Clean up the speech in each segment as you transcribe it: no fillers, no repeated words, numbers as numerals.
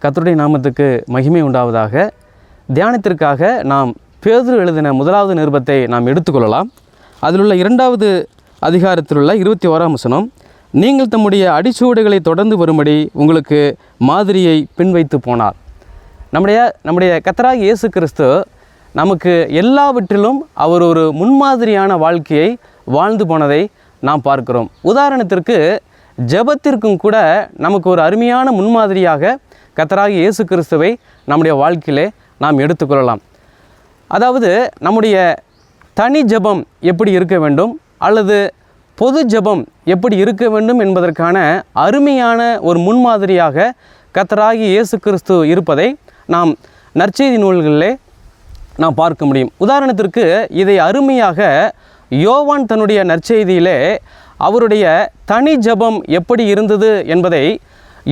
கர்த்தருடைய நாமத்துக்கு மகிமை உண்டாவதாக. தியானத்திற்காக நாம் பேதுரு எழுதின முதலாவது நிருபத்தை நாம் எடுத்துக்கொள்ளலாம். அதில் உள்ள 2வது அதிகாரத்தில் உள்ள 21ஆம் வசனம், நீங்கள் தம்முடைய அடிச்சுவடுகளை தொடர்ந்து வரும்படி உங்களுக்கு மாதிரியை பின்வைத்து போனார். நம்முடைய கர்த்தராகிய இயேசு கிறிஸ்து நமக்கு எல்லாவற்றிலும் அவர் ஒரு முன்மாதிரியான வாழ்க்கையை வாழ்ந்து போனதை நாம் பார்க்கிறோம். உதாரணத்திற்கு ஜெபத்திற்கும் கூட நமக்கு ஒரு அருமையான முன்மாதிரியாக கர்த்தராகிய இயேசு கிறிஸ்துவை நம்முடைய வாழ்க்கையிலே நாம் எடுத்துக்கொள்ளலாம். அதாவது நம்முடைய தனி ஜெபம் எப்படி இருக்க வேண்டும் அல்லது பொது ஜெபம் எப்படி இருக்க வேண்டும் என்பதற்கான அருமையான ஒரு முன்மாதிரியாக கர்த்தராகிய இயேசு கிறிஸ்து இருப்பதை நாம் நற்செய்தி நூல்களிலே நாம் பார்க்க முடியும். உதாரணத்திற்கு இதை அருமையாக யோவான் தன்னுடைய நற்செய்தியிலே அவருடைய தனி ஜெபம் எப்படி இருந்தது என்பதை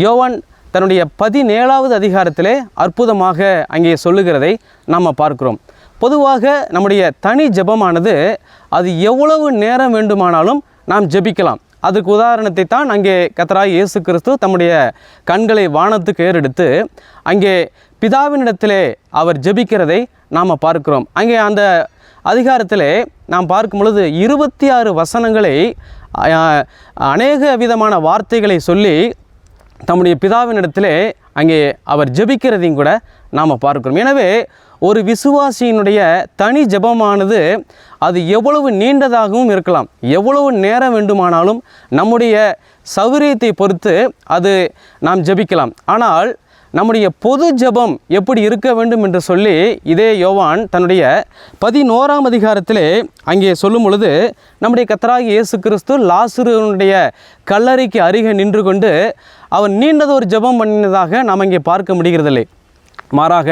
யோவான் தன்னுடைய 17வது அதிகாரத்திலே அற்புதமாக அங்கே சொல்லுகிறதை நாம் பார்க்கிறோம். பொதுவாக நம்முடைய தனி ஜெபமானது அது எவ்வளவு நேரம் வேண்டுமானாலும் நாம் ஜெபிக்கலாம். அதுக்கு உதாரணத்தை தான் அங்கே கர்த்தராகிய இயேசு கிறிஸ்து தம்முடைய கண்களை வானத்துக்கு ஏறெடுத்து அங்கே பிதாவினிடத்திலே அவர் ஜெபிக்கிறதை நாம் பார்க்கிறோம். அங்கே அந்த அதிகாரத்திலே நாம் பார்க்கும் பொழுது 26 வசனங்களை அநேக விதமான வார்த்தைகளை சொல்லி தம்முடைய பிதாவினிடத்திலே அங்கே அவர் ஜெபிக்கிறதையும் கூட நாம் பார்க்கிறோம். எனவே ஒரு விசுவாசியினுடைய தனி ஜெபமானது அது எவ்வளவு நீண்டதாகவும் இருக்கலாம், எவ்வளவு நேரம் வேண்டுமானாலும் நம்முடைய சௌகரியத்தை பொறுத்து அது நாம் ஜெபிக்கலாம். ஆனால் நம்முடைய பொது ஜெபம் எப்படி இருக்க வேண்டும் என்று சொல்லி இதே யோவான் தன்னுடைய 11ஆம் அதிகாரத்திலே அங்கே சொல்லும் பொழுது நம்முடைய கர்த்தராகிய இயேசு கிறிஸ்து லாசருடைய கல்லறைக்கு அருகே நின்று கொண்டு அவன் நீண்டதொரு ஜெபம் பண்ணினதாக நாம் இங்கே பார்க்க முடிகிறதில்லை. மாறாக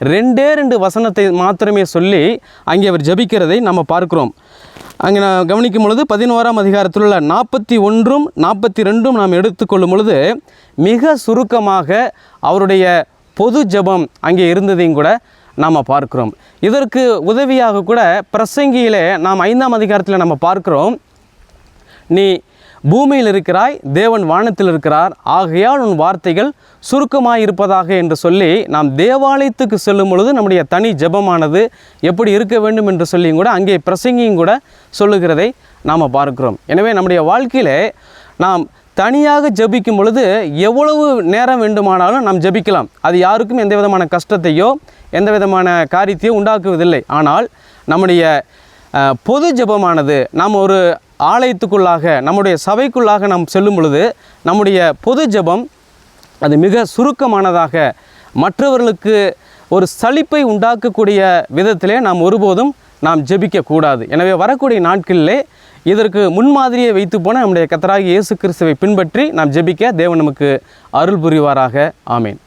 2 வசனத்தை மாத்திரமே சொல்லி அங்கே அவர் ஜெபிக்கிறதை நம்ம பார்க்கிறோம். அங்கே நான் கவனிக்கும் பொழுது 11ஆம் அதிகாரத்தில் உள்ள 41, 42 நாம் எடுத்துக்கொள்ளும் பொழுது மிக சுருக்கமாக அவருடைய பொது ஜெபம் அங்கே இருந்ததையும் கூட நாம் பார்க்கிறோம். இதற்கு உதவியாக கூட பிரசங்கியிலே நாம் 5ஆம் அதிகாரத்தில் நம்ம பார்க்கிறோம், நீ பூமியில் இருக்கிறாய், தேவன் வானத்தில் இருக்கிறார், ஆகையால் உன் வார்த்தைகள் சுருக்கமாக இருப்பதாக என்று சொல்லி நாம் தேவாலயத்துக்கு செல்லும் பொழுது நம்முடைய தனி ஜெபமானது எப்படி இருக்க வேண்டும் என்று சொல்லியும் கூட அங்கே பிரசங்கியும் கூட சொல்லுகிறதை நாம் பார்க்கிறோம். எனவே நம்முடைய வாழ்க்கையிலே நாம் தனியாக ஜெபிக்கும் பொழுது எவ்வளவு நேரம் வேண்டுமானாலும் நாம் ஜெபிக்கலாம். அது யாருக்கும் எந்த விதமான கஷ்டத்தையோ எந்த விதமான காரியத்தையோ உண்டாக்குவதில்லை. ஆனால் நம்முடைய பொது ஜெபமானது நாம் ஒரு ஆலயத்துக்குள்ளாக நம்முடைய சபைக்குள்ளாக நாம் செல்லும் பொழுது நம்முடைய பொது ஜெபம் அது மிக சுருக்கமானதாக, மற்றவர்களுக்கு ஒரு சலிப்பை உண்டாக்கக்கூடிய விதத்திலே நாம் ஒருபோதும் நாம் ஜெபிக்கக்கூடாது. எனவே வரக்கூடிய நாட்களிலே இதற்கு முன்மாதிரியை வைத்து போன நம்முடைய கர்த்தராகிய இயேசு கிறிஸ்துவை பின்பற்றி நாம் ஜெபிக்க தேவன் நமக்கு அருள் புரிவாராக. ஆமேன்.